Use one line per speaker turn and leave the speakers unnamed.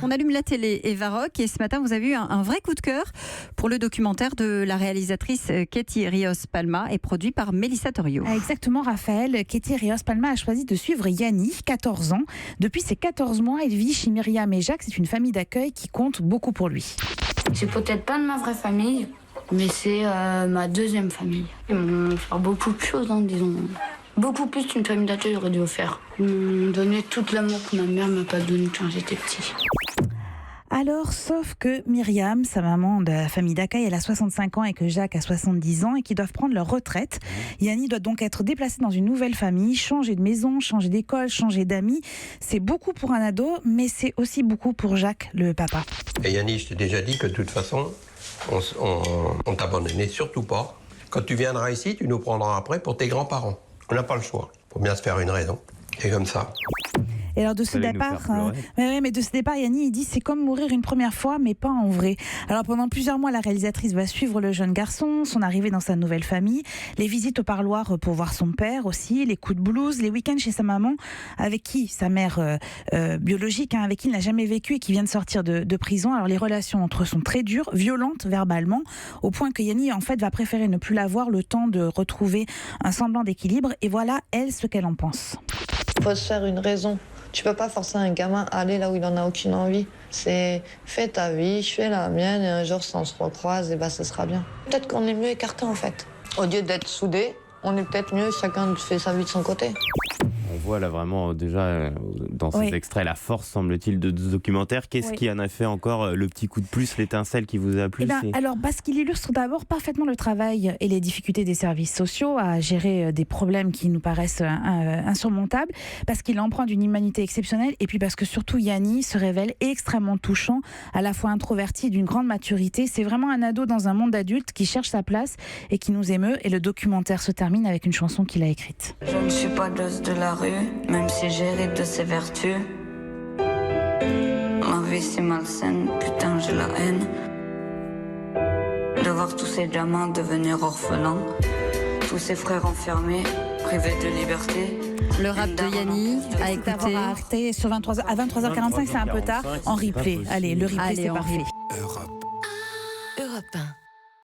On allume la télé Eva Rock et ce matin vous avez eu un vrai coup de cœur pour le documentaire de la réalisatrice Katie Rios Palma et produit par Mélissa Torio.
Exactement Raphaël, Katie Rios Palma a choisi de suivre Yanni, 14 ans. Depuis ses 14 mois, il vit chez Myriam et Jacques, c'est une famille d'accueil qui compte beaucoup pour lui.
C'est peut-être pas de ma vraie famille, mais c'est ma deuxième famille. Ils m'ont fait beaucoup de choses, disons. Beaucoup plus qu'une famille d'accueil aurait dû faire. Ils m'ont donné tout l'amour que ma mère m'a pas donné quand j'étais petit.
Alors, sauf que Myriam, sa maman de la famille d'accueil, elle a 65 ans et que Jacques a 70 ans et qu'ils doivent prendre leur retraite. Yanni doit donc être déplacé dans une nouvelle famille, changer de maison, changer d'école, changer d'amis. C'est beaucoup pour un ado, mais c'est aussi beaucoup pour Jacques, le papa.
Et Yanni, je t'ai déjà dit que de toute façon, on t'abandonnait surtout pas. Quand tu viendras ici, tu nous prendras après pour tes grands-parents. On n'a pas le choix. Faut bien se faire une raison. Et comme ça.
Et alors de ce départ, mais de ce départ, Yanni, il dit c'est comme mourir une première fois, mais pas en vrai. Alors pendant plusieurs mois, la réalisatrice va suivre le jeune garçon, son arrivée dans sa nouvelle famille, les visites au parloir pour voir son père aussi, les coups de blues, les week-ends chez sa maman, avec qui sa mère biologique, avec qui il n'a jamais vécu et qui vient de sortir de prison. Alors les relations entre eux sont très dures, violentes verbalement, au point que Yanni en fait va préférer ne plus la voir le temps de retrouver un semblant d'équilibre. Et voilà elle ce qu'elle en pense.
Faut se faire une raison. Tu peux pas forcer un gamin à aller là où il en a aucune envie. C'est fais ta vie, je fais la mienne et un jour si on se recroise, et ce sera bien. Peut-être qu'on est mieux écartés en fait. Au lieu d'être soudés, on est peut-être mieux, chacun fait sa vie de son côté.
On voit là vraiment déjà dans ces extraits la force, semble-t-il, de ce documentaire. Qu'est-ce qui en a fait encore le petit coup de plus, l'étincelle qui vous a plu?
Alors parce qu'il illustre d'abord parfaitement le travail et les difficultés des services sociaux à gérer des problèmes qui nous paraissent insurmontables, parce qu'il emprunte d'une humanité exceptionnelle et puis parce que surtout Yanni se révèle extrêmement touchant, à la fois introverti et d'une grande maturité. C'est vraiment un ado dans un monde d'adulte qui cherche sa place et qui nous émeut, et le documentaire se termine avec une chanson qu'il a écrite.
Je ne suis pas de la rue, même si j'hérite de ses vertus. Ma vie c'est malsaine, putain j'ai la haine de voir tous ces gamins devenir orphelins, tous ces frères enfermés, privés de liberté.
Le rap de Yanni à écouter
sur 23h, à 23h45, c'est un peu tard, en replay. Allez, le replay c'est parfait.